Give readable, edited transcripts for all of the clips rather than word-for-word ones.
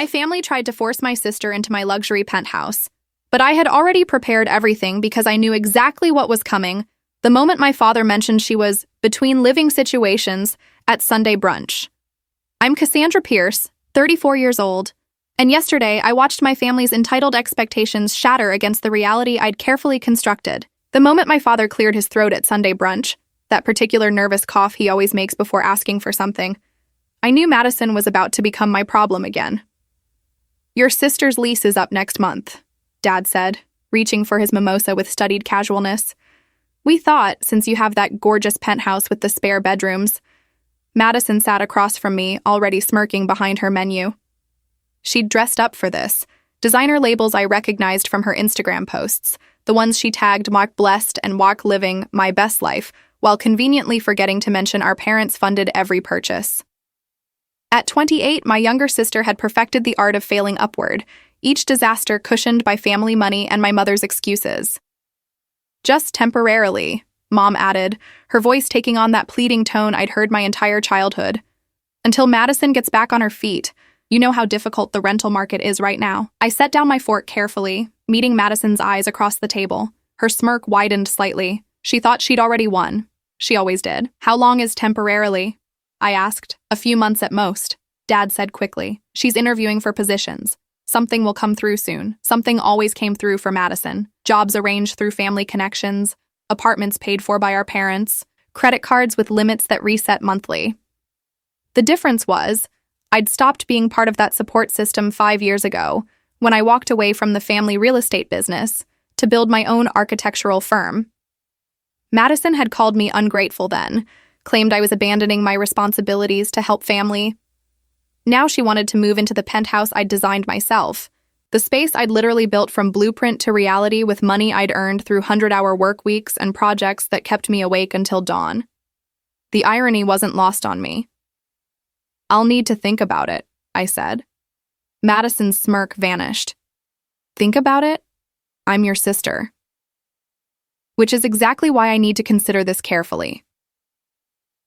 My family tried to force my sister into my luxury penthouse, but I had already prepared everything because I knew exactly what was coming the moment my father mentioned she was between living situations at Sunday brunch. I'm Cassandra Pierce, 34 years old, and yesterday I watched my family's entitled expectations shatter against the reality I'd carefully constructed. The moment my father cleared his throat at Sunday brunch, that particular nervous cough he always makes before asking for something, I knew Madison was about to become my problem again. "Your sister's lease is up next month," Dad said, reaching for his mimosa with studied casualness. "We thought, since you have that gorgeous penthouse with the spare bedrooms." Madison sat across from me, already smirking behind her menu. She'd dressed up for this. Designer labels I recognized from her Instagram posts, the ones she tagged "Mark Blessed" and "Walk Living My Best Life," while conveniently forgetting to mention our parents funded every purchase. At 28, my younger sister had perfected the art of failing upward, each disaster cushioned by family money and my mother's excuses. "Just temporarily," Mom added, her voice taking on that pleading tone I'd heard my entire childhood. "Until Madison gets back on her feet. You know how difficult the rental market is right now." I set down my fork carefully, meeting Madison's eyes across the table. Her smirk widened slightly. She thought she'd already won. She always did. "How long is temporarily?" I asked. "A few months at most," Dad said quickly. "She's interviewing for positions. Something will come through soon." Something always came through for Madison. Jobs arranged through family connections, apartments paid for by our parents, credit cards with limits that reset monthly. The difference was, I'd stopped being part of that support system 5 years ago, when I walked away from the family real estate business to build my own architectural firm. Madison had called me ungrateful then, claimed I was abandoning my responsibilities to help family. Now she wanted to move into the penthouse I'd designed myself, the space I'd literally built from blueprint to reality with money I'd earned through 100-hour work weeks and projects that kept me awake until dawn. The irony wasn't lost on me. "I'll need to think about it," I said. Madison's smirk vanished. "Think about it? I'm your sister." Which is exactly why I need to consider this carefully.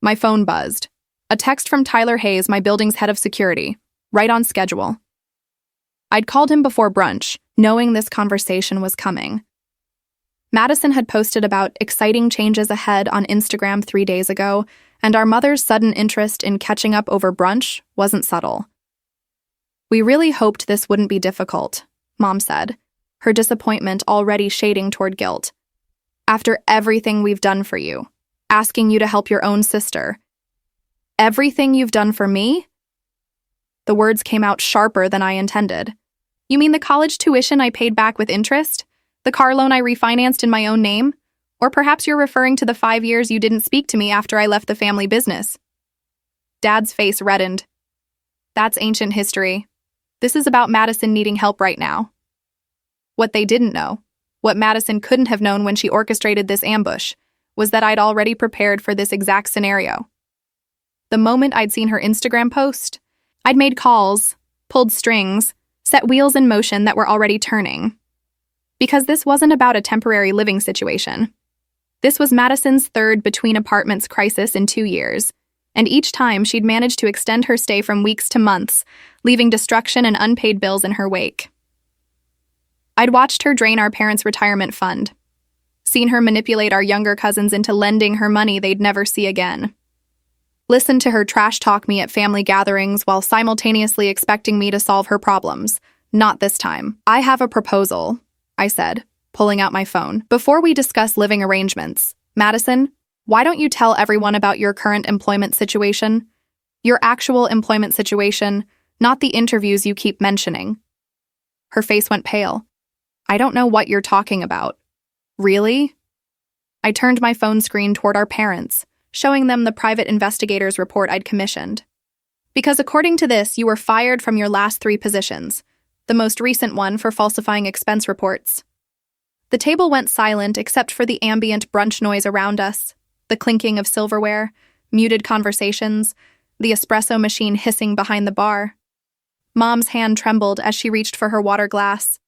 My phone buzzed. A text from Tyler Hayes, my building's head of security, right on schedule. I'd called him before brunch, knowing this conversation was coming. Madison had posted about exciting changes ahead on Instagram 3 days ago, and our mother's sudden interest in catching up over brunch wasn't subtle. "We really hoped this wouldn't be difficult," Mom said, her disappointment already shading toward guilt. "After everything we've done for you, asking you to help your own sister. Everything you've done for me?" The words came out sharper than I intended. "You mean the college tuition I paid back with interest? The car loan I refinanced in my own name? Or perhaps you're referring to the 5 years you didn't speak to me after I left the family business?" Dad's face reddened. "That's ancient history. This is about Madison needing help right now." What they didn't know, what Madison couldn't have known when she orchestrated this ambush, was that I'd already prepared for this exact scenario. The moment I'd seen her Instagram post, I'd made calls, pulled strings, set wheels in motion that were already turning. Because this wasn't about a temporary living situation. This was Madison's third between-apartments crisis in 2 years, and each time she'd managed to extend her stay from weeks to months, leaving destruction and unpaid bills in her wake. I'd watched her drain our parents' retirement fund, seen her manipulate our younger cousins into lending her money they'd never see again. Listened to her trash talk me at family gatherings while simultaneously expecting me to solve her problems. Not this time. "I have a proposal," I said, pulling out my phone. "Before we discuss living arrangements, Madison, why don't you tell everyone about your current employment situation? Your actual employment situation, not the interviews you keep mentioning." Her face went pale. "I don't know what you're talking about." "Really?" I turned my phone screen toward our parents, showing them the private investigator's report I'd commissioned. "Because according to this, you were fired from your last 3 positions, the most recent one for falsifying expense reports." The table went silent except for the ambient brunch noise around us, the clinking of silverware, muted conversations, the espresso machine hissing behind the bar. Mom's hand trembled as she reached for her water glass.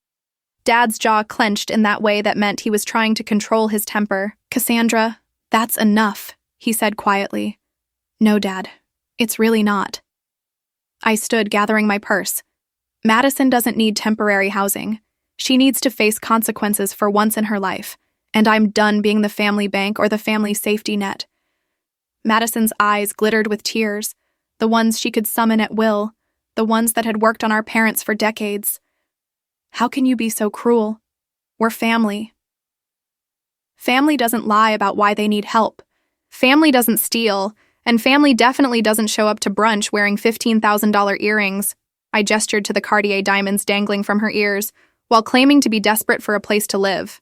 Dad's jaw clenched in that way that meant he was trying to control his temper. "Cassandra, that's enough," he said quietly. "No, Dad, it's really not." I stood, gathering my purse. Madison doesn't need temporary housing. She needs to face consequences for once in her life, and I'm done being the family bank or the family safety net. Madison's eyes glittered with tears, the ones she could summon at will, the ones that had worked on our parents for decades. How can you be so cruel? We're family. Family doesn't lie about why they need help. Family doesn't steal, and family definitely doesn't show up to brunch wearing $15,000 earrings. I gestured to the Cartier diamonds dangling from her ears, while claiming to be desperate for a place to live.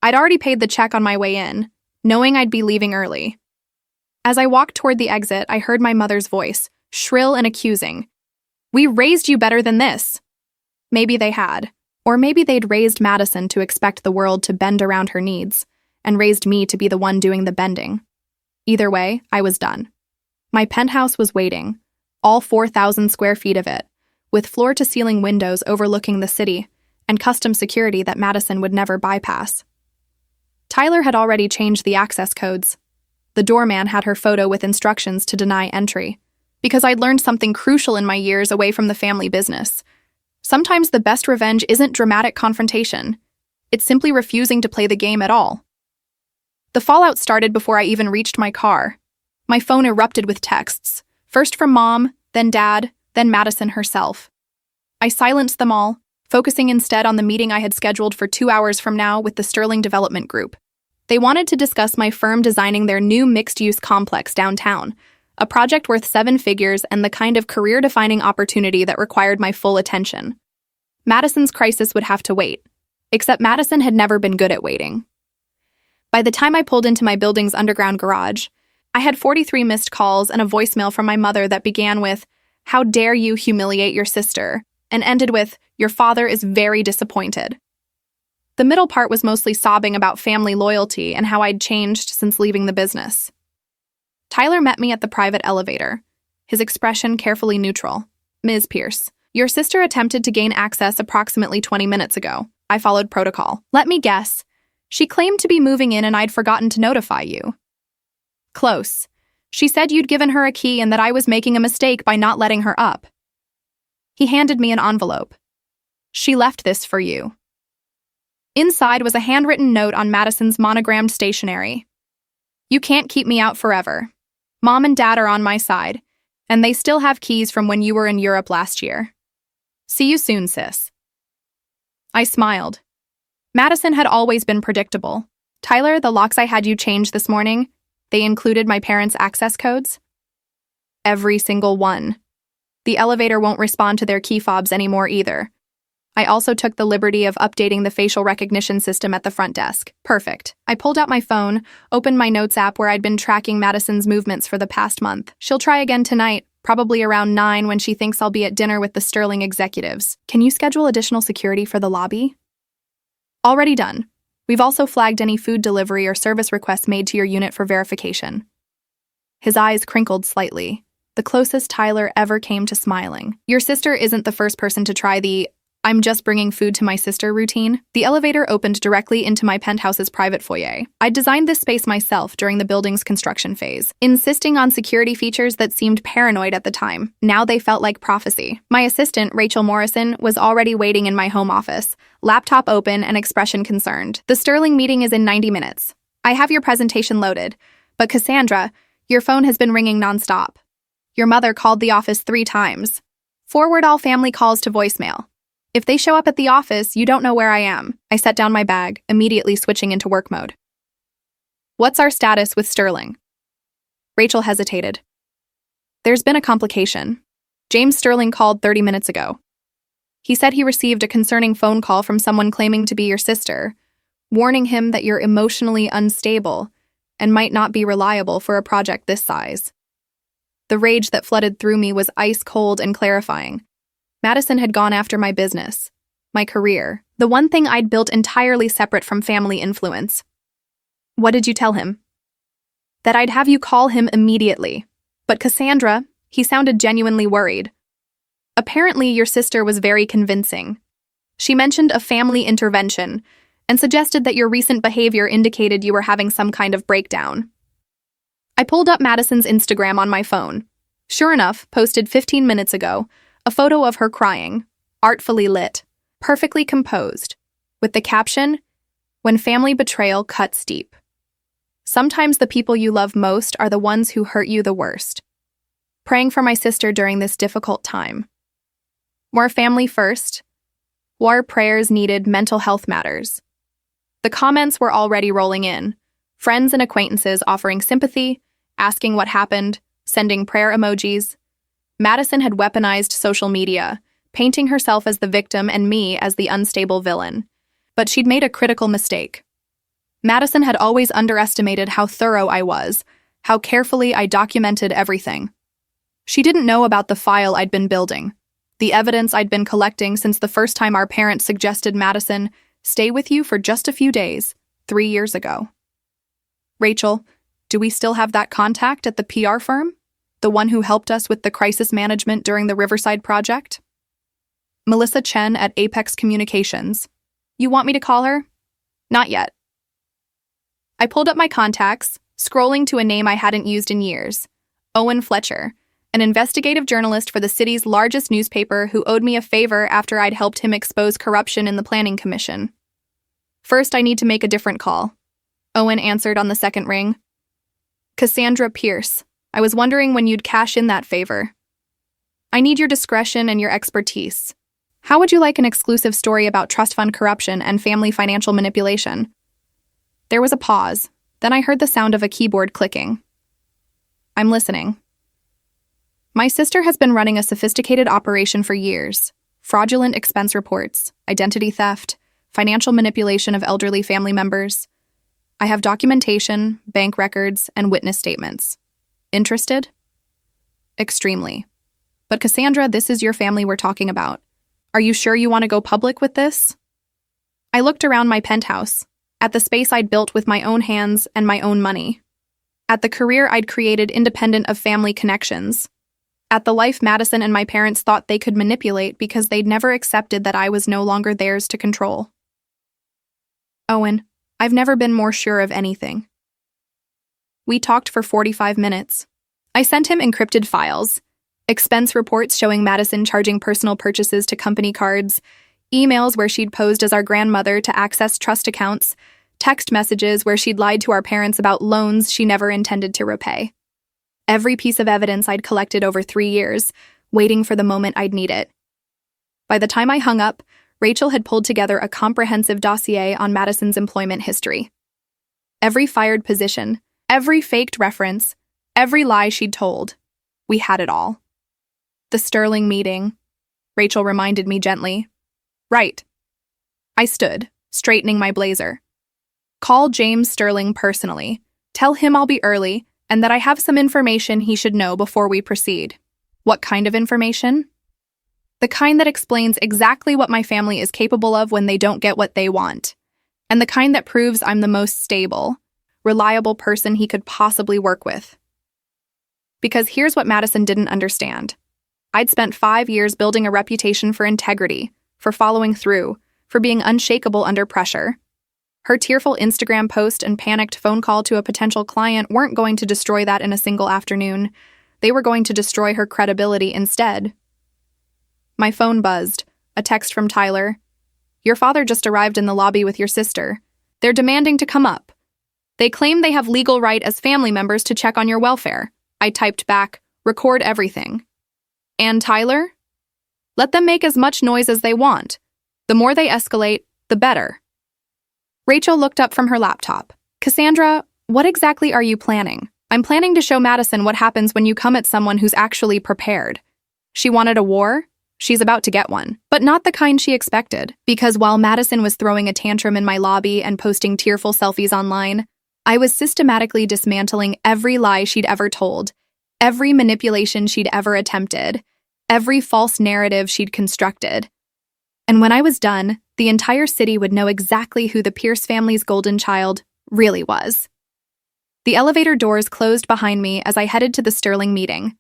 I'd already paid the check on my way in, knowing I'd be leaving early. As I walked toward the exit, I heard my mother's voice, shrill and accusing. "We raised you better than this." Maybe they had. Or maybe they'd raised Madison to expect the world to bend around her needs, and raised me to be the one doing the bending. Either way, I was done. My penthouse was waiting, all 4,000 square feet of it, with floor-to-ceiling windows overlooking the city, and custom security that Madison would never bypass. Tyler had already changed the access codes. The doorman had her photo with instructions to deny entry, because I'd learned something crucial in my years away from the family business. Sometimes the best revenge isn't dramatic confrontation. It's simply refusing to play the game at all. The fallout started before I even reached my car. My phone erupted with texts, first from Mom, then Dad, then Madison herself. I silenced them all, focusing instead on the meeting I had scheduled for 2 hours from now with the Sterling Development Group. They wanted to discuss my firm designing their new mixed-use complex downtown, a project worth 7 figures and the kind of career-defining opportunity that required my full attention. Madison's crisis would have to wait, except Madison had never been good at waiting. By the time I pulled into my building's underground garage, I had 43 missed calls and a voicemail from my mother that began with, "How dare you humiliate your sister?" and ended with, "Your father is very disappointed." The middle part was mostly sobbing about family loyalty and how I'd changed since leaving the business. Tyler met me at the private elevator, his expression carefully neutral. "Ms. Pierce, your sister attempted to gain access approximately 20 minutes ago. I followed protocol. Let me guess. She claimed to be moving in and I'd forgotten to notify you." "Close. She said you'd given her a key and that I was making a mistake by not letting her up." He handed me an envelope. "She left this for you." Inside was a handwritten note on Madison's monogrammed stationery. "You can't keep me out forever. Mom and Dad are on my side, and they still have keys from when you were in Europe last year. See you soon, sis." I smiled. Madison had always been predictable. "Tyler, the locks I had you change this morning, they included my parents' access codes?" "Every single one. The elevator won't respond to their key fobs anymore either. I also took the liberty of updating the facial recognition system at the front desk." Perfect. I pulled out my phone, opened my notes app where I'd been tracking Madison's movements for the past month. She'll try again tonight, probably around 9 when she thinks I'll be at dinner with the Sterling executives. "Can you schedule additional security for the lobby?" "Already done. We've also flagged any food delivery or service requests made to your unit for verification." His eyes crinkled slightly, the closest Tyler ever came to smiling. "Your sister isn't the first person to try the 'I'm just bringing food to my sister' routine." The elevator opened directly into my penthouse's private foyer. I'd designed this space myself during the building's construction phase, insisting on security features that seemed paranoid at the time. Now they felt like prophecy. My assistant, Rachel Morrison, was already waiting in my home office, laptop open and expression concerned. "The Sterling meeting is in 90 minutes. I have your presentation loaded, but Cassandra, your phone has been ringing nonstop. Your mother called the office 3 times. Forward all family calls to voicemail. If they show up at the office, you don't know where I am." I set down my bag, immediately switching into work mode. "What's our status with Sterling?" Rachel hesitated. "There's been a complication. James Sterling called 30 minutes ago. He said he received a concerning phone call from someone claiming to be your sister, warning him that you're emotionally unstable and might not be reliable for a project this size." The rage that flooded through me was ice cold and clarifying. Madison had gone after my business, my career, the one thing I'd built entirely separate from family influence. "What did you tell him?" "That I'd have you call him immediately. But Cassandra," he sounded genuinely worried. "Apparently your sister was very convincing. She mentioned a family intervention and suggested that your recent behavior indicated you were having some kind of breakdown." I pulled up Madison's Instagram on my phone. Sure enough, posted 15 minutes ago, a photo of her crying, artfully lit, perfectly composed, with the caption, "When family betrayal cuts deep." Sometimes the people you love most are the ones who hurt you the worst. Praying for my sister during this difficult time. More family first. War prayers needed mental health matters. The comments were already rolling in. Friends and acquaintances offering sympathy, asking what happened, sending prayer emojis. Madison had weaponized social media, painting herself as the victim and me as the unstable villain. But she'd made a critical mistake. Madison had always underestimated how thorough I was, how carefully I documented everything. She didn't know about the file I'd been building, the evidence I'd been collecting since the first time our parents suggested Madison stay with you for just a few days, 3 years ago. Rachel, do we still have that contact at the PR firm? The one who helped us with the crisis management during the Riverside project? Melissa Chen at Apex Communications. You want me to call her? Not yet. I pulled up my contacts, scrolling to a name I hadn't used in years. Owen Fletcher, an investigative journalist for the city's largest newspaper who owed me a favor after I'd helped him expose corruption in the Planning Commission. First, I need to make a different call. Owen answered on the second ring. Cassandra Pierce, I was wondering when you'd cash in that favor. I need your discretion and your expertise. How would you like an exclusive story about trust fund corruption and family financial manipulation? There was a pause, then I heard the sound of a keyboard clicking. I'm listening. My sister has been running a sophisticated operation for years. Fraudulent expense reports, identity theft, financial manipulation of elderly family members. I have documentation, bank records, and witness statements. Interested? Extremely. But Cassandra, this is your family we're talking about. Are you sure you want to go public with this? I looked around my penthouse, at the space I'd built with my own hands and my own money, at the career I'd created independent of family connections, at the life Madison and my parents thought they could manipulate because they'd never accepted that I was no longer theirs to control. Owen, I've never been more sure of anything. We talked for 45 minutes. I sent him encrypted files, expense reports showing Madison charging personal purchases to company cards, emails where she'd posed as our grandmother to access trust accounts, text messages where she'd lied to our parents about loans she never intended to repay. Every piece of evidence I'd collected over 3 years, waiting for the moment I'd need it. By the time I hung up, Rachel had pulled together a comprehensive dossier on Madison's employment history. Every fired position, every faked reference, every lie she'd told. We had it all. The Sterling meeting. Rachel reminded me gently. Right. I stood, straightening my blazer. Call James Sterling personally. Tell him I'll be early and that I have some information he should know before we proceed. What kind of information? The kind that explains exactly what my family is capable of when they don't get what they want, and the kind that proves I'm the most stable, reliable person he could possibly work with. Because here's what Madison didn't understand. I'd spent 5 years building a reputation for integrity, for following through, for being unshakable under pressure. Her tearful Instagram post and panicked phone call to a potential client weren't going to destroy that in a single afternoon. They were going to destroy her credibility instead. My phone buzzed. A text from Tyler. Your father just arrived in the lobby with your sister. They're demanding to come up. They claim they have legal right as family members to check on your welfare. I typed back, record everything. And Tyler? Let them make as much noise as they want. The more they escalate, the better. Rachel looked up from her laptop. Cassandra, what exactly are you planning? I'm planning to show Madison what happens when you come at someone who's actually prepared. She wanted a war? She's about to get one, but not the kind she expected, because while Madison was throwing a tantrum in my lobby and posting tearful selfies online, I was systematically dismantling every lie she'd ever told, every manipulation she'd ever attempted, every false narrative she'd constructed. And when I was done, the entire city would know exactly who the Pierce family's golden child really was. The elevator doors closed behind me as I headed to the Sterling meeting.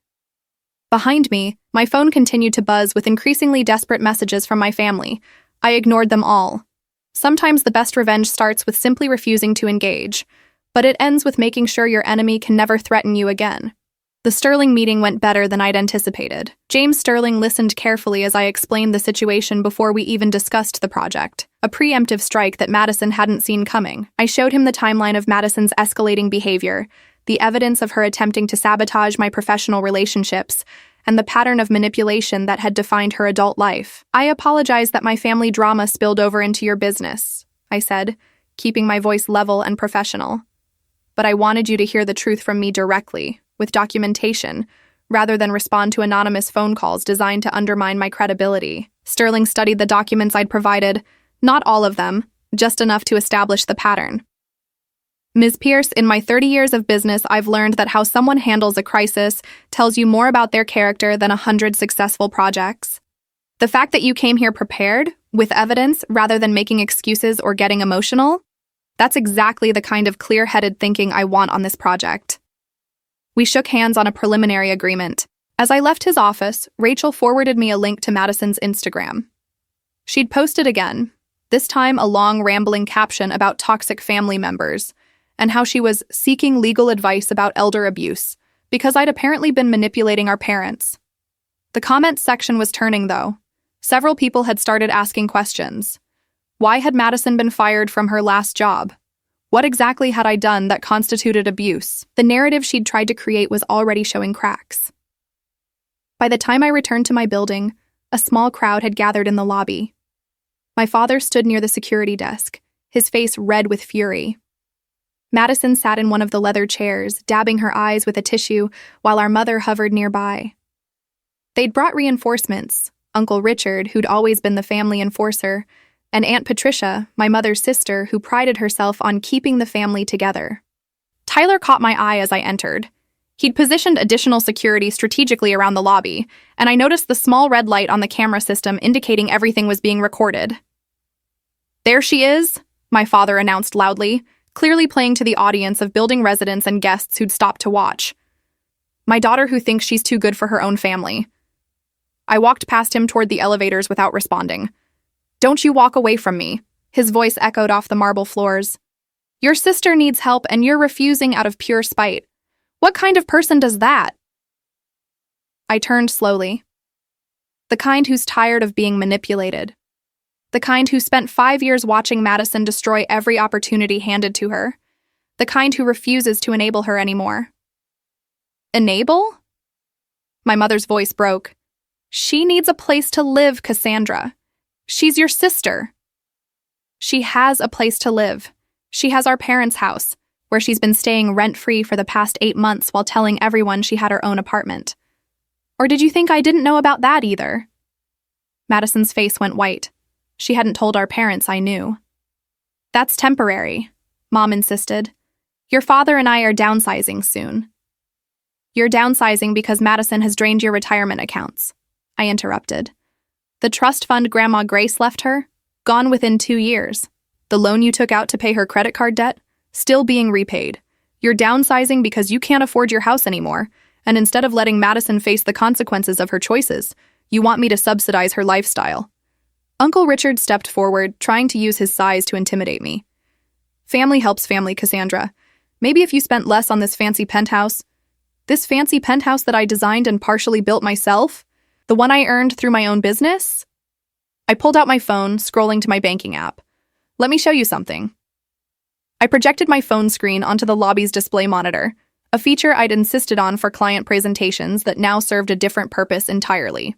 Behind me, my phone continued to buzz with increasingly desperate messages from my family. I ignored them all. Sometimes the best revenge starts with simply refusing to engage, but it ends with making sure your enemy can never threaten you again. The Sterling meeting went better than I'd anticipated. James Sterling listened carefully as I explained the situation before we even discussed the project, a preemptive strike that Madison hadn't seen coming. I showed him the timeline of Madison's escalating behavior, the evidence of her attempting to sabotage my professional relationships, and the pattern of manipulation that had defined her adult life. "I apologize that my family drama spilled over into your business," I said, keeping my voice level and professional. "But I wanted you to hear the truth from me directly, with documentation, rather than respond to anonymous phone calls designed to undermine my credibility." Sterling studied the documents I'd provided, not all of them, just enough to establish the pattern. "Ms. Pierce, in my 30 years of business, I've learned that how someone handles a crisis tells you more about their character than 100 successful projects. The fact that you came here prepared, with evidence, rather than making excuses or getting emotional, that's exactly the kind of clear-headed thinking I want on this project." We shook hands on a preliminary agreement. As I left his office, Rachel forwarded me a link to Madison's Instagram. She'd posted again, this time a long, rambling caption about toxic family members, and how she was seeking legal advice about elder abuse, because I'd apparently been manipulating our parents. The comments section was turning, though. Several people had started asking questions. Why had Madison been fired from her last job? What exactly had I done that constituted abuse? The narrative she'd tried to create was already showing cracks. By the time I returned to my building, a small crowd had gathered in the lobby. My father stood near the security desk, his face red with fury. Madison sat in one of the leather chairs, dabbing her eyes with a tissue, while our mother hovered nearby. They'd brought reinforcements, Uncle Richard, who'd always been the family enforcer, and Aunt Patricia, my mother's sister, who prided herself on keeping the family together. Tyler caught my eye as I entered. He'd positioned additional security strategically around the lobby, and I noticed the small red light on the camera system indicating everything was being recorded. "There she is," my father announced loudly, clearly playing to the audience of building residents and guests who'd stopped to watch. "My daughter who thinks she's too good for her own family." I walked past him toward the elevators without responding. "Don't you walk away from me," his voice echoed off the marble floors. "Your sister needs help and you're refusing out of pure spite. What kind of person does that?" I turned slowly. The kind who's tired of being manipulated. The kind who spent 5 years watching Madison destroy every opportunity handed to her. The kind who refuses to enable her anymore. "Enable?" My mother's voice broke. "She needs a place to live, Cassandra. She's your sister." "She has a place to live. She has our parents' house, where she's been staying rent-free for the past 8 months while telling everyone she had her own apartment. Or did you think I didn't know about that either?" Madison's face went white. She hadn't told our parents I knew. "That's temporary," Mom insisted. "Your father and I are downsizing soon." "You're downsizing because Madison has drained your retirement accounts," I interrupted. "The trust fund Grandma Grace left her? Gone within 2 years. The loan you took out to pay her credit card debt? Still being repaid. You're downsizing because you can't afford your house anymore, and instead of letting Madison face the consequences of her choices, you want me to subsidize her lifestyle." Uncle Richard stepped forward, trying to use his size to intimidate me. "Family helps family, Cassandra. Maybe if you spent less on this fancy penthouse that I designed and partially built myself, the one I earned through my own business?" I pulled out my phone, scrolling to my banking app. "Let me show you something." I projected my phone screen onto the lobby's display monitor, a feature I'd insisted on for client presentations that now served a different purpose entirely.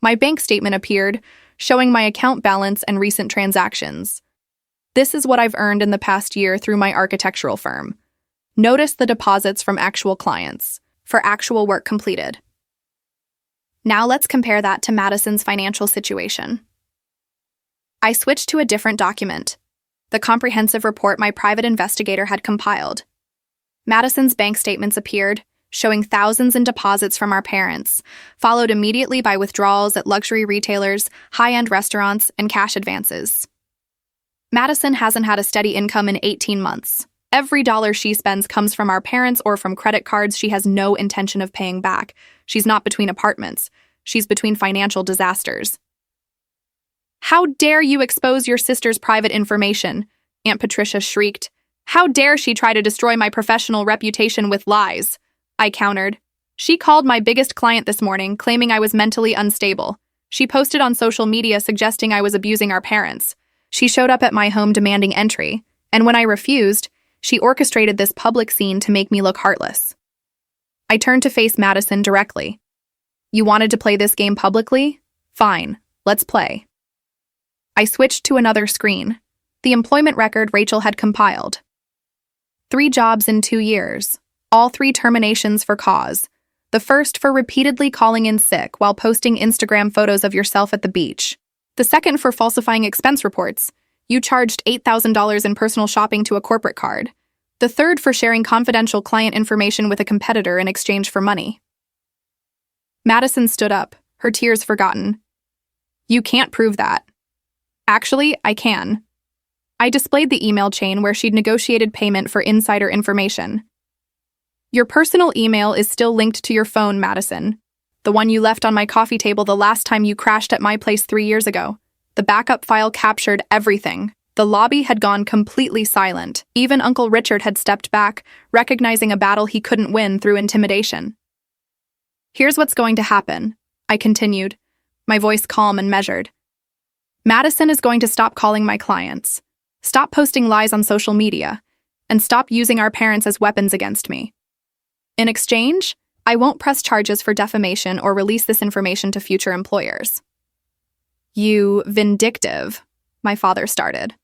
My bank statement appeared, showing my account balance and recent transactions. This is what I've earned in the past year through my architectural firm. Notice the deposits from actual clients, for actual work completed. Now let's compare that to Madison's financial situation. I switched to a different document, the comprehensive report my private investigator had compiled. Madison's bank statements appeared, showing thousands in deposits from our parents, followed immediately by withdrawals at luxury retailers, high-end restaurants, and cash advances. Madison hasn't had a steady income in 18 months. Every dollar she spends comes from our parents or from credit cards she has no intention of paying back. She's not between apartments. She's between financial disasters. "How dare you expose your sister's private information?" Aunt Patricia shrieked. "How dare she try to destroy my professional reputation with lies?" I countered. She called my biggest client this morning, claiming I was mentally unstable. She posted on social media suggesting I was abusing our parents. She showed up at my home demanding entry, and when I refused, she orchestrated this public scene to make me look heartless. I turned to face Madison directly. You wanted to play this game publicly? Fine, let's play. I switched to another screen. The employment record Rachel had compiled. 3 jobs in 2 years. All 3 terminations for cause. The first for repeatedly calling in sick while posting Instagram photos of yourself at the beach. The second for falsifying expense reports. You charged $8,000 in personal shopping to a corporate card. The third for sharing confidential client information with a competitor in exchange for money. Madison stood up, her tears forgotten. You can't prove that. Actually, I can. I displayed the email chain where she'd negotiated payment for insider information. Your personal email is still linked to your phone, Madison. The one you left on my coffee table the last time you crashed at my place 3 years ago. The backup file captured everything. The lobby had gone completely silent. Even Uncle Richard had stepped back, recognizing a battle he couldn't win through intimidation. Here's what's going to happen, I continued, my voice calm and measured. Madison is going to stop calling my clients, stop posting lies on social media, and stop using our parents as weapons against me. In exchange, I won't press charges for defamation or release this information to future employers. You vindictive, my father started.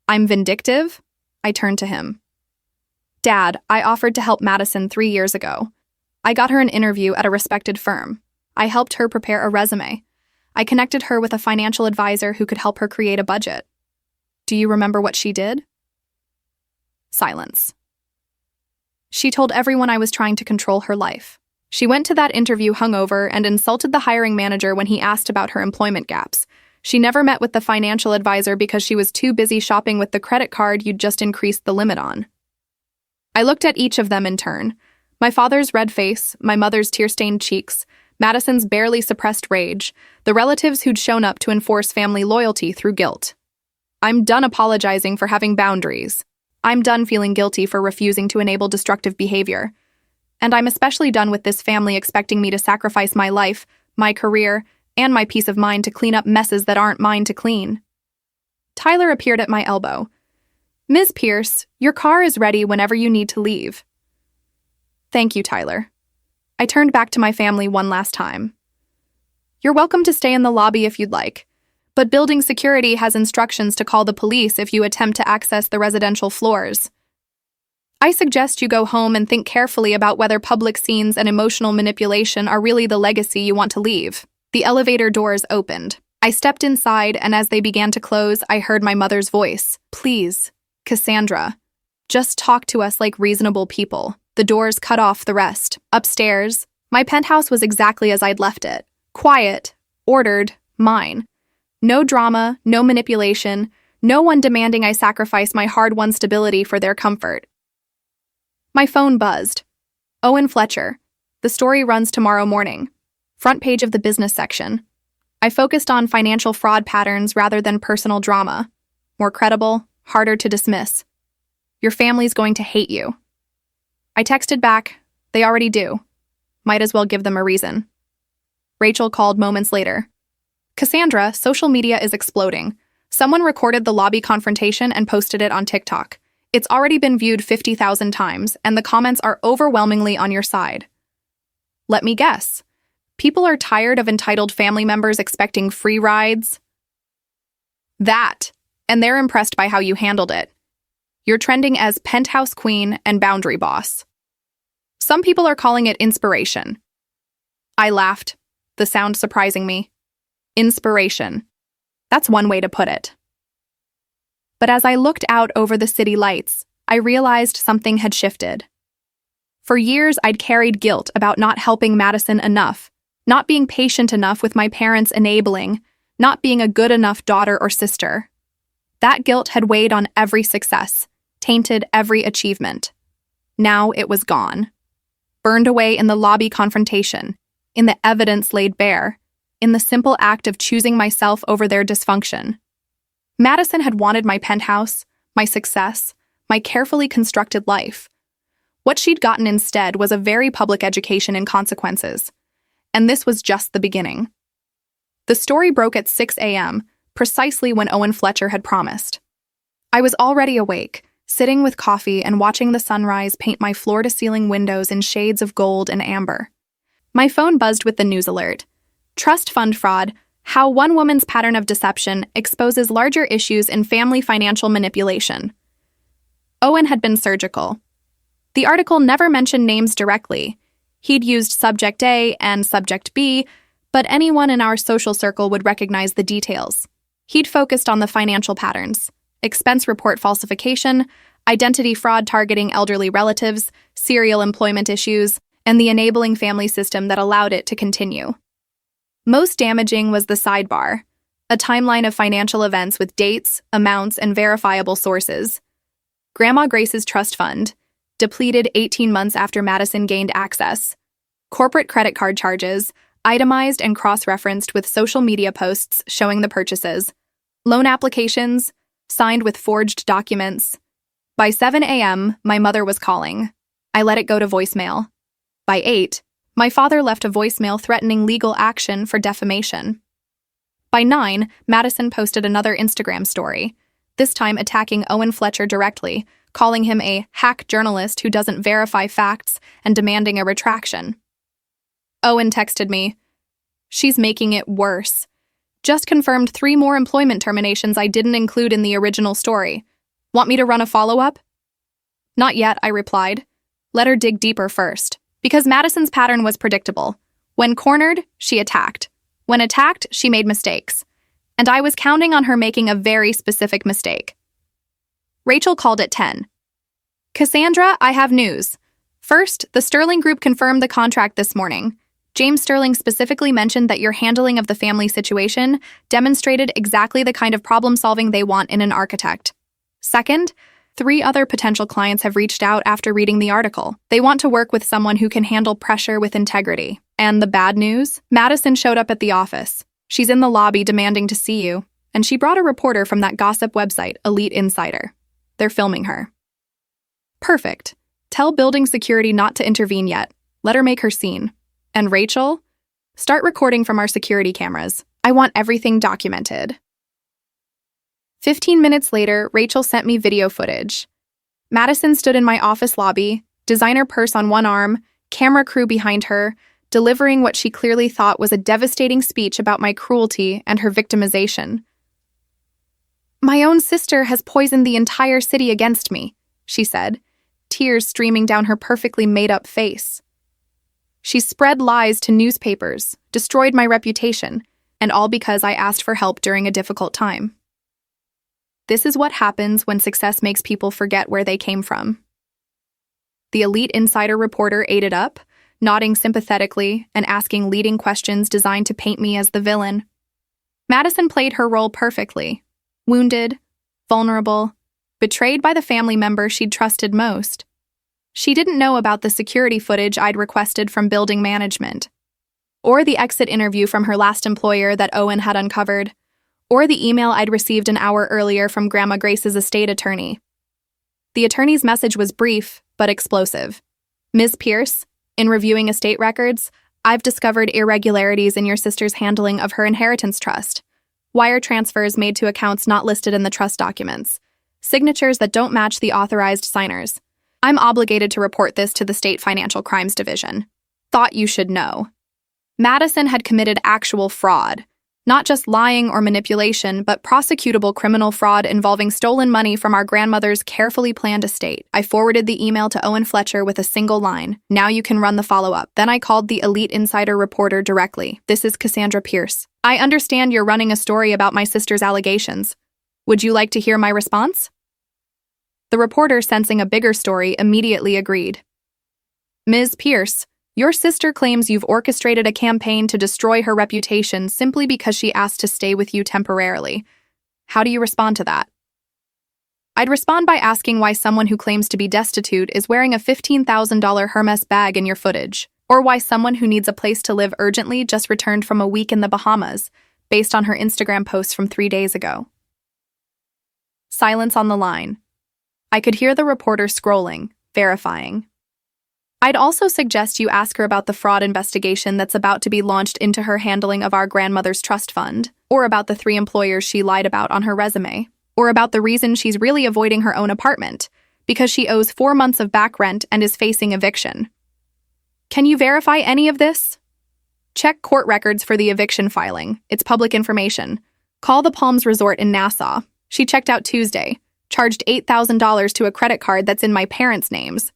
I'm vindictive? I turned to him. Dad, I offered to help Madison 3 years ago. I got her an interview at a respected firm. I helped her prepare a resume. I connected her with a financial advisor who could help her create a budget. Do you remember what she did? Silence. She told everyone I was trying to control her life. She went to that interview hungover and insulted the hiring manager when he asked about her employment gaps. She never met with the financial advisor because she was too busy shopping with the credit card you'd just increased the limit on. I looked at each of them in turn. My father's red face, my mother's tear-stained cheeks, Madison's barely suppressed rage, the relatives who'd shown up to enforce family loyalty through guilt. I'm done apologizing for having boundaries. I'm done feeling guilty for refusing to enable destructive behavior. And I'm especially done with this family expecting me to sacrifice my life, my career, and my peace of mind to clean up messes that aren't mine to clean. Tyler appeared at my elbow. Ms. Pierce, your car is ready whenever you need to leave. Thank you, Tyler. I turned back to my family one last time. You're welcome to stay in the lobby if you'd like, but building security has instructions to call the police if you attempt to access the residential floors. I suggest you go home and think carefully about whether public scenes and emotional manipulation are really the legacy you want to leave. The elevator doors opened. I stepped inside, and as they began to close, I heard my mother's voice. Please, Cassandra, just talk to us like reasonable people. The doors cut off the rest. Upstairs, my penthouse was exactly as I'd left it. Quiet, ordered, mine. No drama, no manipulation, no one demanding I sacrifice my hard-won stability for their comfort. My phone buzzed. Owen Fletcher. The story runs tomorrow morning. Front page of the business section. I focused on financial fraud patterns rather than personal drama. More credible, harder to dismiss. Your family's going to hate you. I texted back, they already do. Might as well give them a reason. Rachel called moments later. Cassandra, social media is exploding. Someone recorded the lobby confrontation and posted it on TikTok. It's already been viewed 50,000 times, and the comments are overwhelmingly on your side. Let me guess. People are tired of entitled family members expecting free rides? That, and they're impressed by how you handled it. You're trending as penthouse queen and boundary boss. Some people are calling it inspiration. I laughed, the sound surprising me. Inspiration. That's one way to put it. But as I looked out over the city lights, I realized something had shifted. For years, I'd carried guilt about not helping Madison enough, not being patient enough with my parents' enabling, not being a good enough daughter or sister. That guilt had weighed on every success, tainted every achievement. Now it was gone. Burned away in the lobby confrontation, in the evidence laid bare, in the simple act of choosing myself over their dysfunction. Madison had wanted my penthouse, my success, my carefully constructed life. What she'd gotten instead was a very public education in consequences. And this was just the beginning. The story broke at 6 a.m., precisely when Owen Fletcher had promised. I was already awake, sitting with coffee and watching the sunrise paint my floor-to-ceiling windows in shades of gold and amber. My phone buzzed with the news alert. Trust fund fraud, how one woman's pattern of deception exposes larger issues in family financial manipulation. Owen had been surgical. The article never mentioned names directly. He'd used Subject A and Subject B, but anyone in our social circle would recognize the details. He'd focused on the financial patterns, expense report falsification, identity fraud targeting elderly relatives, serial employment issues, and the enabling family system that allowed it to continue. Most damaging was the sidebar, a timeline of financial events with dates, amounts, and verifiable sources. Grandma Grace's trust fund, depleted 18 months after Madison gained access. Corporate credit card charges, itemized and cross-referenced with social media posts showing the purchases. Loan applications, signed with forged documents. By 7 a.m., my mother was calling. I let it go to voicemail. By 8, my father left a voicemail threatening legal action for defamation. By 9, Madison posted another Instagram story, this time attacking Owen Fletcher directly, calling him a hack journalist who doesn't verify facts and demanding a retraction. Owen texted me, "She's making it worse. Just confirmed 3 more employment terminations I didn't include in the original story. Want me to run a follow-up?" "Not yet," I replied. "Let her dig deeper first." Because Madison's pattern was predictable. When cornered, she attacked. When attacked, she made mistakes. And I was counting on her making a very specific mistake. Rachel called at 10. "Cassandra, I have news. First, the Sterling Group confirmed the contract this morning. James Sterling specifically mentioned that your handling of the family situation demonstrated exactly the kind of problem-solving they want in an architect. Second, 3 other potential clients have reached out after reading the article. They want to work with someone who can handle pressure with integrity. And the bad news? Madison showed up at the office. She's in the lobby demanding to see you, and she brought a reporter from that gossip website, Elite Insider. They're filming her." "Perfect. Tell building security not to intervene yet. Let her make her scene. And Rachel, start recording from our security cameras. I want everything documented." 15 minutes later, Rachel sent me video footage. Madison stood in my office lobby, designer purse on one arm, camera crew behind her, delivering what she clearly thought was a devastating speech about my cruelty and her victimization. "My own sister has poisoned the entire city against me," she said, tears streaming down her perfectly made-up face. "She spread lies to newspapers, destroyed my reputation, and all because I asked for help during a difficult time. This is what happens when success makes people forget where they came from." The Elite Insider reporter ate it up, nodding sympathetically and asking leading questions designed to paint me as the villain. Madison played her role perfectly. Wounded, vulnerable, betrayed by the family member she'd trusted most. She didn't know about the security footage I'd requested from building management, or the exit interview from her last employer that Owen had uncovered, or the email I'd received an hour earlier from Grandma Grace's estate attorney. The attorney's message was brief, but explosive. "Ms. Pierce, in reviewing estate records, I've discovered irregularities in your sister's handling of her inheritance trust. Wire transfers made to accounts not listed in the trust documents. Signatures that don't match the authorized signers. I'm obligated to report this to the State Financial Crimes Division. Thought you should know." Madison had committed actual fraud. Not just lying or manipulation, but prosecutable criminal fraud involving stolen money from our grandmother's carefully planned estate. I forwarded the email to Owen Fletcher with a single line, "Now you can run the follow-up." Then I called the Elite Insider reporter directly. "This is Cassandra Pierce. I understand you're running a story about my sister's allegations. Would you like to hear my response?" The reporter, sensing a bigger story, immediately agreed. "Ms. Pierce, your sister claims you've orchestrated a campaign to destroy her reputation simply because she asked to stay with you temporarily. How do you respond to that?" I'd respond by asking why someone who claims to be destitute is wearing a $15,000 Hermes bag in your footage, or why someone who needs a place to live urgently just returned from a week in the Bahamas, based on her Instagram post from 3 days ago. Silence on the line. I could hear the reporter scrolling, verifying. I'd also suggest you ask her about the fraud investigation that's about to be launched into her handling of our grandmother's trust fund, or about the 3 employers she lied about on her resume, or about the reason she's really avoiding her own apartment, because she owes 4 months of back rent and is facing eviction. Can you verify any of this? Check court records for the eviction filing. It's public information. Call the Palms Resort in Nassau. She checked out Tuesday, charged $8,000 to a credit card that's in my parents' names.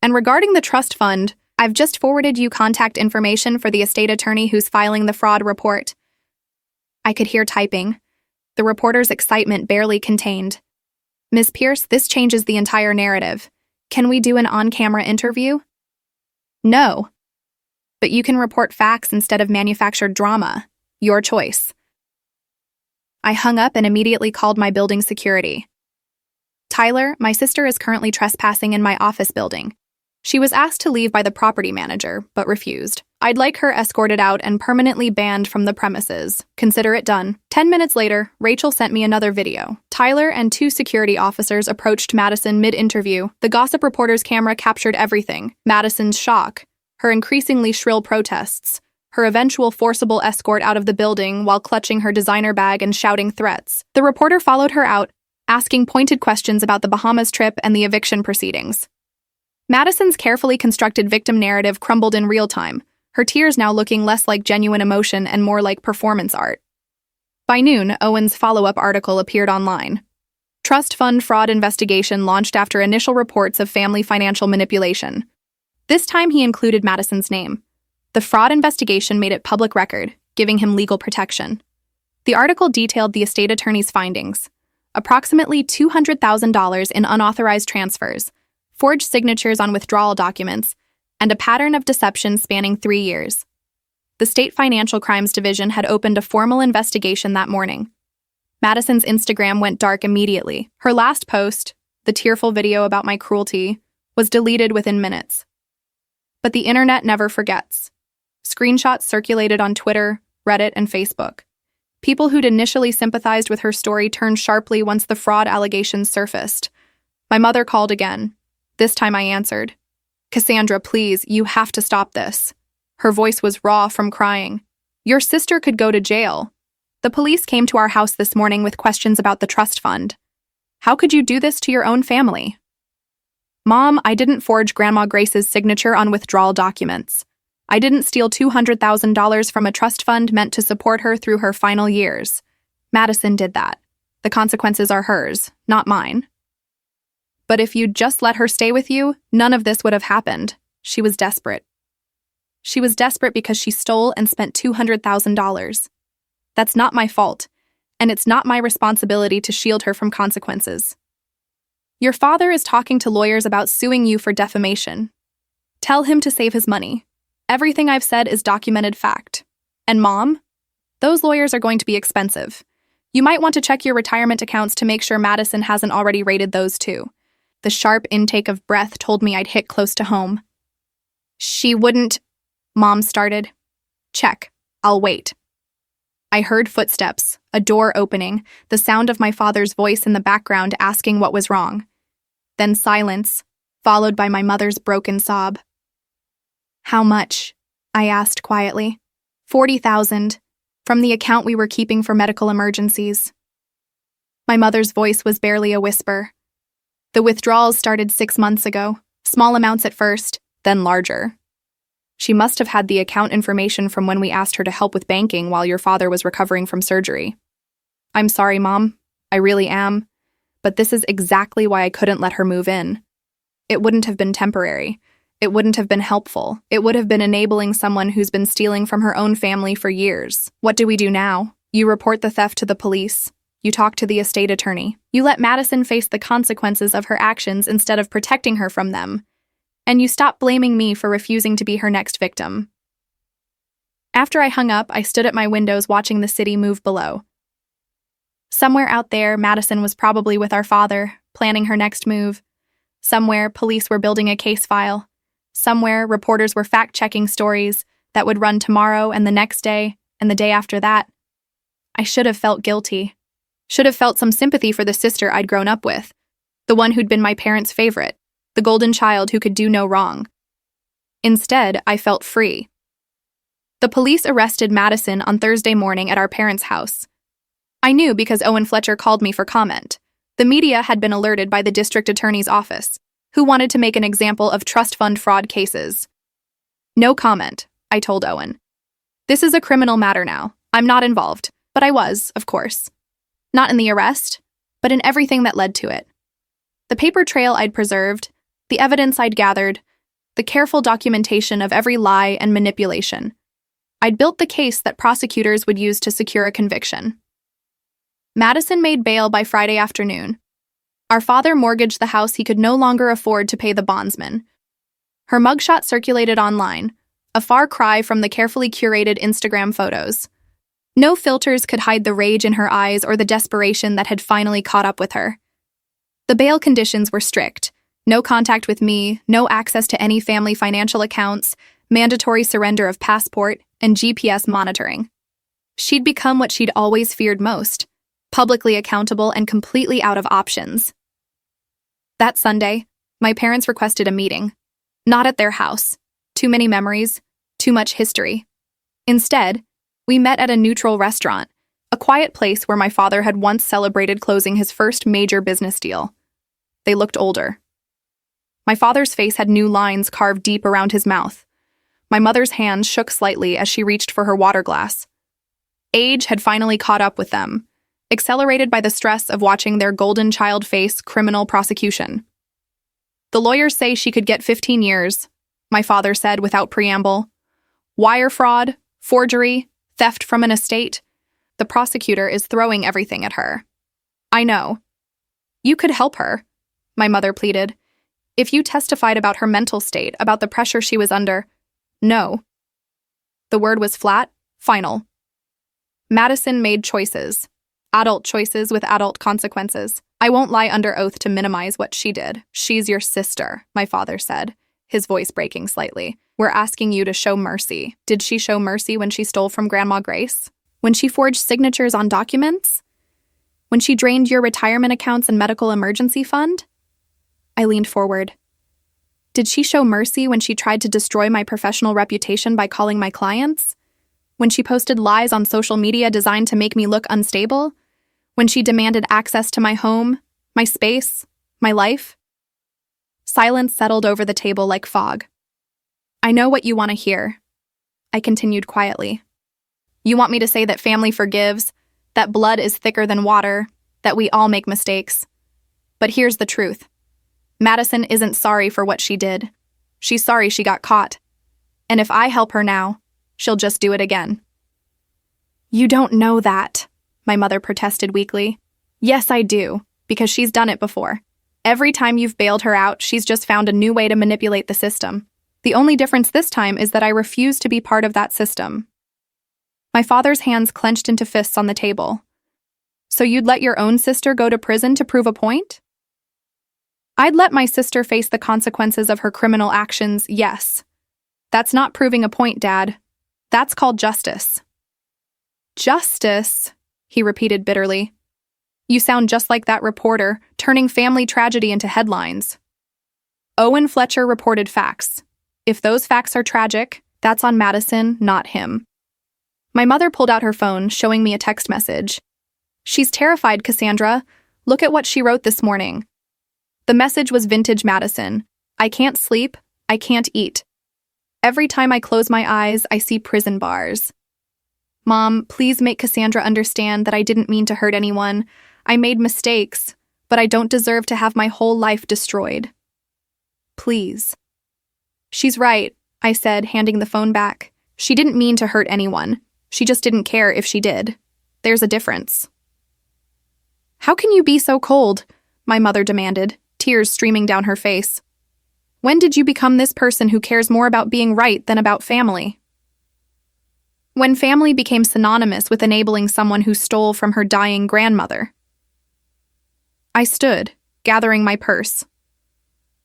And regarding the trust fund, I've just forwarded you contact information for the estate attorney who's filing the fraud report. I could hear typing. The reporter's excitement barely contained. Ms. Pierce, this changes the entire narrative. Can we do an on-camera interview? No. But you can report facts instead of manufactured drama. Your choice. I hung up and immediately called my building security. Tyler, my sister is currently trespassing in my office building. She was asked to leave by the property manager, but refused. I'd like her escorted out and permanently banned from the premises. Consider it done. 10 minutes later, Rachel sent me another video. Tyler and 2 security officers approached Madison mid-interview. The gossip reporter's camera captured everything. Madison's shock, her increasingly shrill protests, her eventual forcible escort out of the building while clutching her designer bag and shouting threats. The reporter followed her out, asking pointed questions about the Bahamas trip and the eviction proceedings. Madison's carefully constructed victim narrative crumbled in real time, her tears now looking less like genuine emotion and more like performance art. By noon, Owen's follow-up article appeared online. Trust fund fraud investigation launched after initial reports of family financial manipulation. This time he included Madison's name. The fraud investigation made it public record, giving him legal protection. The article detailed the estate attorney's findings. Approximately $200,000 in unauthorized transfers, forged signatures on withdrawal documents, and a pattern of deception spanning 3 years. The State Financial Crimes Division had opened a formal investigation that morning. Madison's Instagram went dark immediately. Her last post, the tearful video about my cruelty, was deleted within minutes. But the internet never forgets. Screenshots circulated on Twitter, Reddit, and Facebook. People who'd initially sympathized with her story turned sharply once the fraud allegations surfaced. My mother called again. This time I answered. Cassandra, please, you have to stop this. Her voice was raw from crying. Your sister could go to jail. The police came to our house this morning with questions about the trust fund. How could you do this to your own family? Mom, I didn't forge Grandma Grace's signature on withdrawal documents. I didn't steal $200,000 from a trust fund meant to support her through her final years. Madison did that. The consequences are hers, not mine. But if you'd just let her stay with you, none of this would have happened. She was desperate. She was desperate because she stole and spent $200,000. That's not my fault, and it's not my responsibility to shield her from consequences. Your father is talking to lawyers about suing you for defamation. Tell him to save his money. Everything I've said is documented fact. And Mom? Those lawyers are going to be expensive. You might want to check your retirement accounts to make sure Madison hasn't already raided those too. The sharp intake of breath told me I'd hit close to home. She wouldn't, Mom started. Check. I'll wait. I heard footsteps, a door opening, the sound of my father's voice in the background asking what was wrong. Then silence, followed by my mother's broken sob. How much? I asked quietly. $40,000, from the account we were keeping for medical emergencies. My mother's voice was barely a whisper. The withdrawals started 6 months ago, small amounts at first, then larger. She must have had the account information from when we asked her to help with banking while your father was recovering from surgery. I'm sorry, Mom. I really am. But this is exactly why I couldn't let her move in. It wouldn't have been temporary. It wouldn't have been helpful. It would have been enabling someone who's been stealing from her own family for years. What do we do now? You report the theft to the police. You talk to the estate attorney. You let Madison face the consequences of her actions instead of protecting her from them. And you stop blaming me for refusing to be her next victim. After I hung up, I stood at my windows watching the city move below. Somewhere out there, Madison was probably with our father, planning her next move. Somewhere, police were building a case file. Somewhere, reporters were fact-checking stories that would run tomorrow and the next day and the day after that. I should have felt guilty. Should have felt some sympathy for the sister I'd grown up with, the one who'd been my parents' favorite, the golden child who could do no wrong. Instead, I felt free. The police arrested Madison on Thursday morning at our parents' house. I knew because Owen Fletcher called me for comment. The media had been alerted by the district attorney's office, who wanted to make an example of trust fund fraud cases. No comment, I told Owen. This is a criminal matter now. I'm not involved, but I was, of course. Not in the arrest, but in everything that led to it. The paper trail I'd preserved, the evidence I'd gathered, the careful documentation of every lie and manipulation. I'd built the case that prosecutors would use to secure a conviction. Madison made bail by Friday afternoon. Our father mortgaged the house he could no longer afford to pay the bondsman. Her mugshot circulated online, a far cry from the carefully curated Instagram photos. No filters could hide the rage in her eyes or the desperation that had finally caught up with her. The bail conditions were strict. No contact with me, no access to any family financial accounts, mandatory surrender of passport, and GPS monitoring. She'd become what she'd always feared most, publicly accountable and completely out of options. That Sunday, my parents requested a meeting. Not at their house. Too many memories, too much history. Instead, we met at a neutral restaurant, a quiet place where my father had once celebrated closing his first major business deal. They looked older. My father's face had new lines carved deep around his mouth. My mother's hands shook slightly as she reached for her water glass. Age had finally caught up with them, accelerated by the stress of watching their golden child face criminal prosecution. The lawyers say she could get 15 years, my father said without preamble. Wire fraud, forgery, theft from an estate. The prosecutor is throwing everything at her. I know. You could help her, my mother pleaded. If you testified about her mental state, about the pressure she was under. No. The word was flat, final. Madison made choices. Adult choices with adult consequences. I won't lie under oath to minimize what she did. She's your sister, my father said, his voice breaking slightly. We're asking you to show mercy. Did she show mercy when she stole from Grandma Grace? When she forged signatures on documents? When she drained your retirement accounts and medical emergency fund? I leaned forward. Did she show mercy when she tried to destroy my professional reputation by calling my clients? When she posted lies on social media designed to make me look unstable? When she demanded access to my home, my space, my life? Silence settled over the table like fog. I know what you want to hear, I continued quietly. You want me to say that family forgives, that blood is thicker than water, that we all make mistakes. But here's the truth. Madison isn't sorry for what she did. She's sorry she got caught. And if I help her now, she'll just do it again. You don't know that, my mother protested weakly. Yes, I do, because she's done it before. Every time you've bailed her out, she's just found a new way to manipulate the system. The only difference this time is that I refuse to be part of that system. My father's hands clenched into fists on the table. So you'd let your own sister go to prison to prove a point? I'd let my sister face the consequences of her criminal actions, yes. That's not proving a point, Dad. That's called justice. Justice, he repeated bitterly. You sound just like that reporter, turning family tragedy into headlines. Owen Fletcher reported facts. If those facts are tragic, that's on Madison, not him. My mother pulled out her phone, showing me a text message. She's terrified, Cassandra. Look at what she wrote this morning. The message was vintage Madison. I can't sleep. I can't eat. Every time I close my eyes, I see prison bars. Mom, please make Cassandra understand that I didn't mean to hurt anyone. I made mistakes, but I don't deserve to have my whole life destroyed. Please. She's right, I said, handing the phone back. She didn't mean to hurt anyone. She just didn't care if she did. There's a difference. How can you be so cold? My mother demanded, tears streaming down her face. When did you become this person who cares more about being right than about family? When family became synonymous with enabling someone who stole from her dying grandmother. I stood, gathering my purse.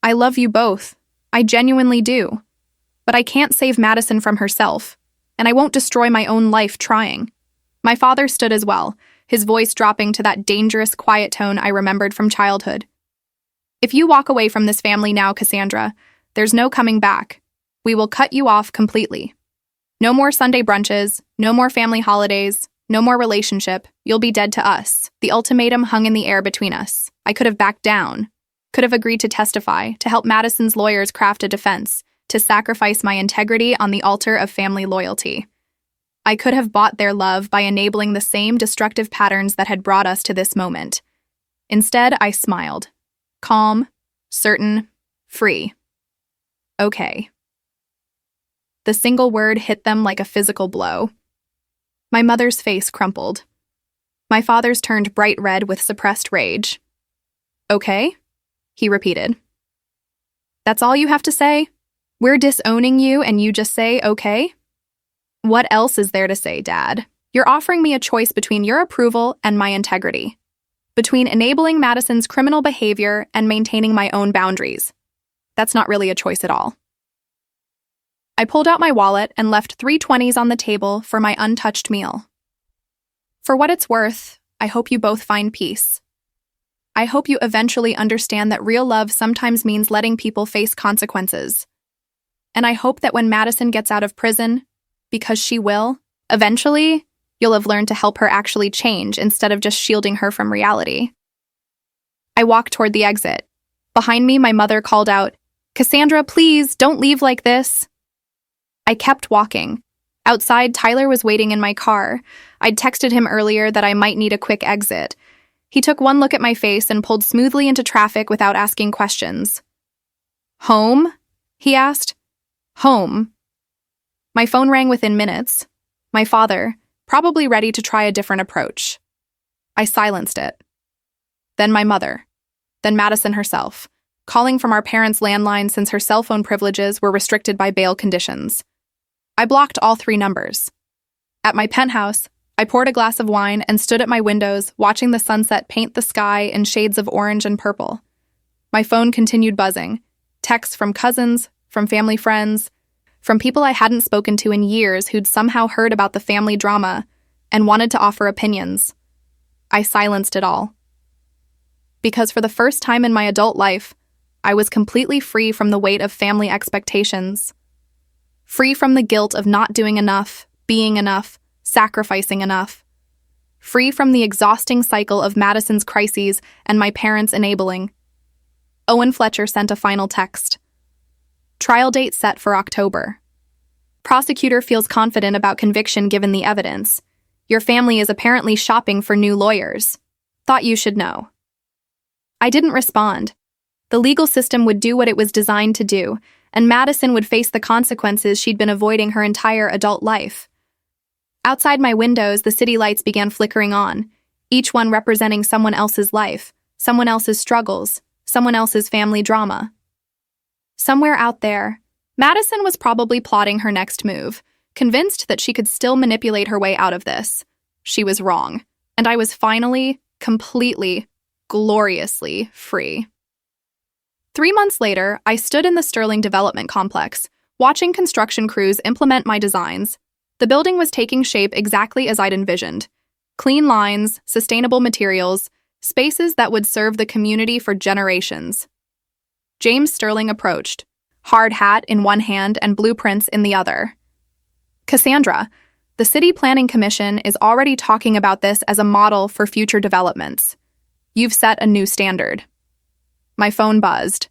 I love you both. I genuinely do. But I can't save Madison from herself, and I won't destroy my own life trying. My father stood as well, his voice dropping to that dangerous, quiet tone I remembered from childhood. If you walk away from this family now, Cassandra, there's no coming back. We will cut you off completely. No more Sunday brunches, no more family holidays, no more relationship. You'll be dead to us. The ultimatum hung in the air between us. I could have backed down, could have agreed to testify, to help Madison's lawyers craft a defense, to sacrifice my integrity on the altar of family loyalty. I could have bought their love by enabling the same destructive patterns that had brought us to this moment. Instead, I smiled. Calm, certain, free. Okay. The single word hit them like a physical blow. My mother's face crumpled. My father's turned bright red with suppressed rage. Okay, he repeated. That's all you have to say? We're disowning you and you just say okay? What else is there to say, Dad? You're offering me a choice between your approval and my integrity. Between enabling Madison's criminal behavior and maintaining my own boundaries. That's not really a choice at all. I pulled out my wallet and left 3 20s on the table for my untouched meal. For what it's worth, I hope you both find peace. I hope you eventually understand that real love sometimes means letting people face consequences. And I hope that when Madison gets out of prison, because she will, eventually, you'll have learned to help her actually change instead of just shielding her from reality. I walked toward the exit. Behind me, my mother called out, "Cassandra, please, don't leave like this." I kept walking. Outside, Tyler was waiting in my car. I'd texted him earlier that I might need a quick exit. He took one look at my face and pulled smoothly into traffic without asking questions. "Home?" he asked. "Home." My phone rang within minutes. My father, probably ready to try a different approach. I silenced it. Then my mother. Then Madison herself, calling from our parents' landline since her cell phone privileges were restricted by bail conditions. I blocked all 3 numbers. At my penthouse, I poured a glass of wine and stood at my windows, watching the sunset paint the sky in shades of orange and purple. My phone continued buzzing. Texts from cousins, from family friends, from people I hadn't spoken to in years who'd somehow heard about the family drama and wanted to offer opinions. I silenced it all. Because for the first time in my adult life, I was completely free from the weight of family expectations. Free from the guilt of not doing enough, being enough, sacrificing enough. Free from the exhausting cycle of Madison's crises and my parents' enabling. Owen Fletcher sent a final text. Trial date set for October. Prosecutor feels confident about conviction given the evidence. Your family is apparently shopping for new lawyers. Thought you should know. I didn't respond. The legal system would do what it was designed to do, and Madison would face the consequences she'd been avoiding her entire adult life. Outside my windows, the city lights began flickering on, each one representing someone else's life, someone else's struggles, someone else's family drama. Somewhere out there, Madison was probably plotting her next move, convinced that she could still manipulate her way out of this. She was wrong, and I was finally, completely, gloriously free. 3 months later, I stood in the Sterling Development Complex, watching construction crews implement my designs. The building was taking shape exactly as I'd envisioned. Clean lines, sustainable materials, spaces that would serve the community for generations. James Sterling approached, hard hat in one hand and blueprints in the other. "Cassandra, the City Planning Commission is already talking about this as a model for future developments. You've set a new standard." My phone buzzed.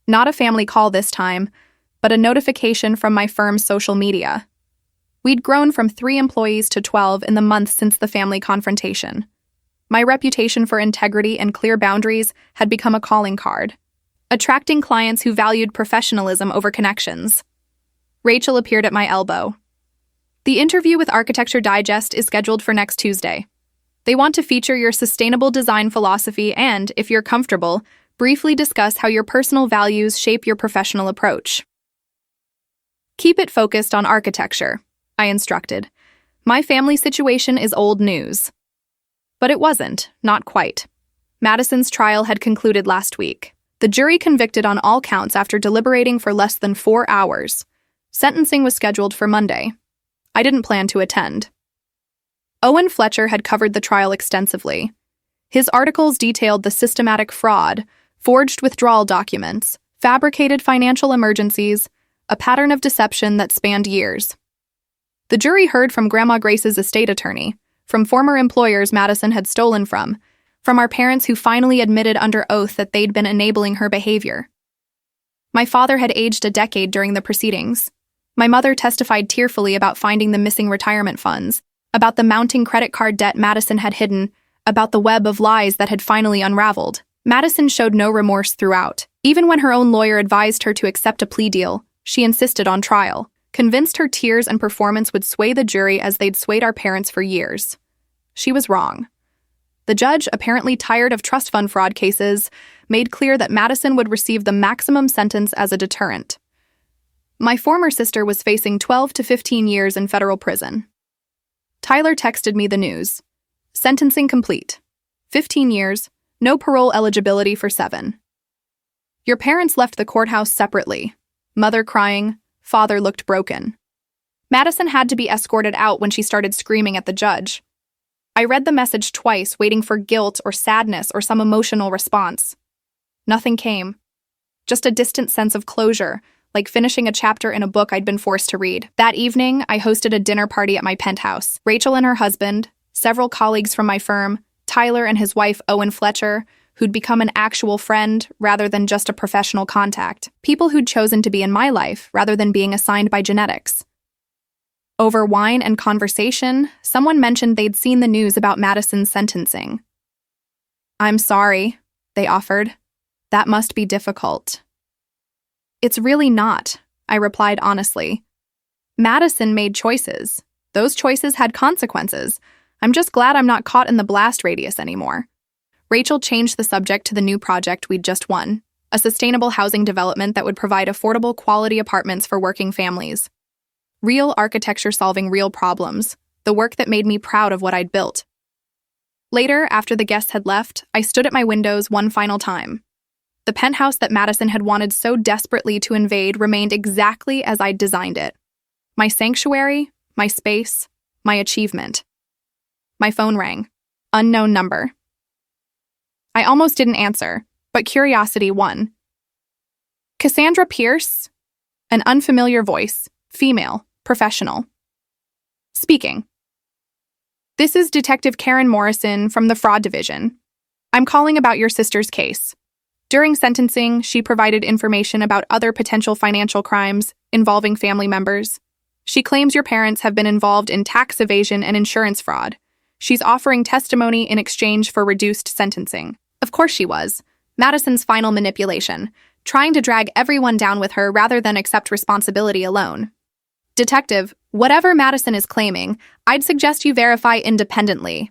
Not a family call this time, but a notification from my firm's social media. We'd grown from 3 employees to 12 in the months since the family confrontation. My reputation for integrity and clear boundaries had become a calling card, attracting clients who valued professionalism over connections. Rachel appeared at my elbow. "The interview with Architecture Digest is scheduled for next Tuesday. They want to feature your sustainable design philosophy and, if you're comfortable, briefly discuss how your personal values shape your professional approach." "Keep it focused on architecture," I instructed. "My family situation is old news." But it wasn't, not quite. Madison's trial had concluded last week. The jury convicted on all counts after deliberating for less than 4 hours. Sentencing was scheduled for Monday. I didn't plan to attend. Owen Fletcher had covered the trial extensively. His articles detailed the systematic fraud, forged withdrawal documents, fabricated financial emergencies, a pattern of deception that spanned years. The jury heard from Grandma Grace's estate attorney, from former employers Madison had stolen from our parents who finally admitted under oath that they'd been enabling her behavior. My father had aged a decade during the proceedings. My mother testified tearfully about finding the missing retirement funds, about the mounting credit card debt Madison had hidden, about the web of lies that had finally unraveled. Madison showed no remorse throughout. Even when her own lawyer advised her to accept a plea deal, she insisted on trial, convinced her tears and performance would sway the jury as they'd swayed our parents for years. She was wrong. The judge, apparently tired of trust fund fraud cases, made clear that Madison would receive the maximum sentence as a deterrent. My former sister was facing 12 to 15 years in federal prison. Tyler texted me the news. Sentencing complete. 15 years, no parole eligibility for 7. Your parents left the courthouse separately. Mother crying, father looked broken. Madison had to be escorted out when she started screaming at the judge. I read the message twice, waiting for guilt or sadness or some emotional response. Nothing came. Just a distant sense of closure, like finishing a chapter in a book I'd been forced to read. That evening, I hosted a dinner party at my penthouse. Rachel and her husband, several colleagues from my firm, Tyler and his wife Owen Fletcher, who'd become an actual friend rather than just a professional contact. People who'd chosen to be in my life rather than being assigned by genetics. Over wine and conversation, someone mentioned they'd seen the news about Madison's sentencing. "I'm sorry," they offered. "That must be difficult." "It's really not," I replied honestly. Madison made choices. Those choices had consequences. I'm just glad I'm not caught in the blast radius anymore. Rachel changed the subject to the new project we'd just won, a sustainable housing development that would provide affordable, quality apartments for working families. Real architecture solving real problems, the work that made me proud of what I'd built. Later, after the guests had left, I stood at my windows one final time. The penthouse that Madison had wanted so desperately to invade remained exactly as I'd designed it. My sanctuary, my space, my achievement. My phone rang. Unknown number. I almost didn't answer, but curiosity won. Cassandra Pierce? An unfamiliar voice, female, professional. Speaking. "This is Detective Karen Morrison from the Fraud Division. I'm calling about your sister's case. During sentencing, she provided information about other potential financial crimes involving family members. She claims your parents have been involved in tax evasion and insurance fraud. She's offering testimony in exchange for reduced sentencing." Of course she was. Madison's final manipulation, trying to drag everyone down with her rather than accept responsibility alone. "Detective, whatever Madison is claiming, I'd suggest you verify independently.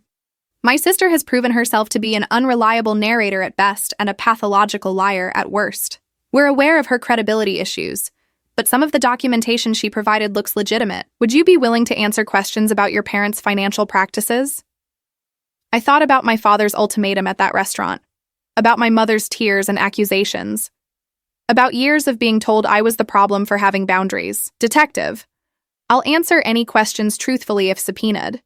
My sister has proven herself to be an unreliable narrator at best and a pathological liar at worst. We're aware of her credibility issues, but some of the documentation she provided looks legitimate. Would you be willing to answer questions about your parents' financial practices?" I thought about my father's ultimatum at that restaurant, about my mother's tears and accusations, about years of being told I was the problem for having boundaries. "Detective, I'll answer any questions truthfully if subpoenaed,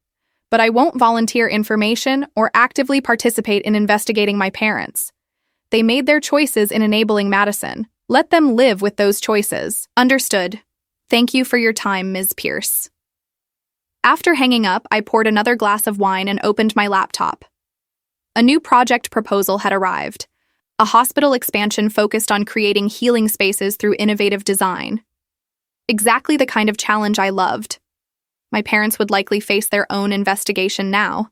but I won't volunteer information or actively participate in investigating my parents. They made their choices in enabling Madison. Let them live with those choices." "Understood. Thank you for your time, Ms. Pierce." After hanging up, I poured another glass of wine and opened my laptop. A new project proposal had arrived, a hospital expansion focused on creating healing spaces through innovative design. Exactly the kind of challenge I loved. My parents would likely face their own investigation now.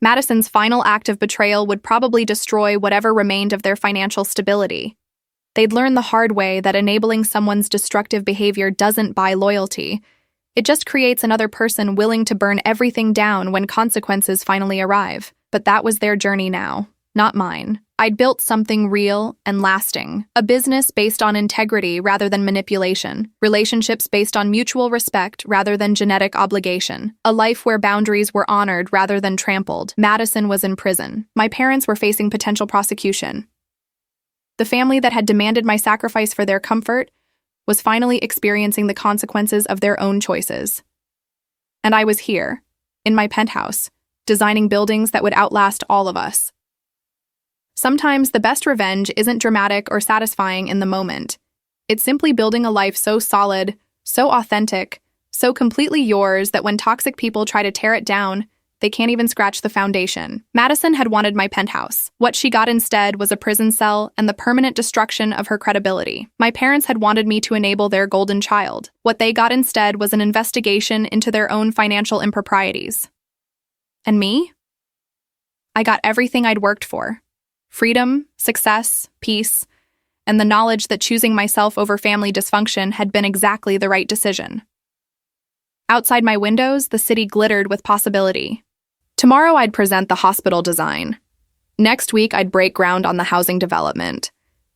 Madison's final act of betrayal would probably destroy whatever remained of their financial stability. They'd learn the hard way that enabling someone's destructive behavior doesn't buy loyalty. It just creates another person willing to burn everything down when consequences finally arrive. But that was their journey now, not mine. I'd built something real and lasting, a business based on integrity rather than manipulation, relationships based on mutual respect rather than genetic obligation, a life where boundaries were honored rather than trampled. Madison was in prison. My parents were facing potential prosecution. The family that had demanded my sacrifice for their comfort was finally experiencing the consequences of their own choices. And I was here, in my penthouse, designing buildings that would outlast all of us. Sometimes the best revenge isn't dramatic or satisfying in the moment. It's simply building a life so solid, so authentic, so completely yours that when toxic people try to tear it down, they can't even scratch the foundation. Madison had wanted my penthouse. What she got instead was a prison cell and the permanent destruction of her credibility. My parents had wanted me to enable their golden child. What they got instead was an investigation into their own financial improprieties. And me? I got everything I'd worked for. Freedom, success, peace, and the knowledge that choosing myself over family dysfunction had been exactly the right decision. Outside my windows, the city glittered with possibility. Tomorrow I'd present the hospital design. Next week I'd break ground on the housing development.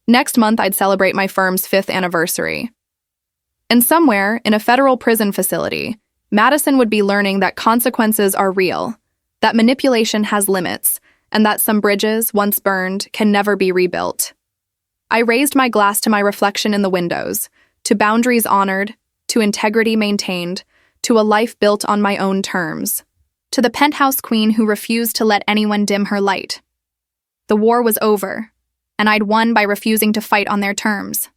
Next month I'd celebrate my firm's 5th anniversary. And somewhere, in a federal prison facility, Madison would be learning that consequences are real, that manipulation has limits, and that some bridges, once burned, can never be rebuilt. I raised my glass to my reflection in the windows, to boundaries honored, to integrity maintained, to a life built on my own terms. To the penthouse queen who refused to let anyone dim her light. The war was over, and I'd won by refusing to fight on their terms.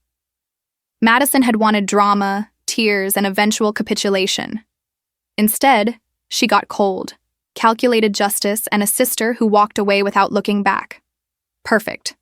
Madison had wanted drama, tears, and eventual capitulation. Instead, she got cold, calculated justice, and a sister who walked away without looking back. Perfect.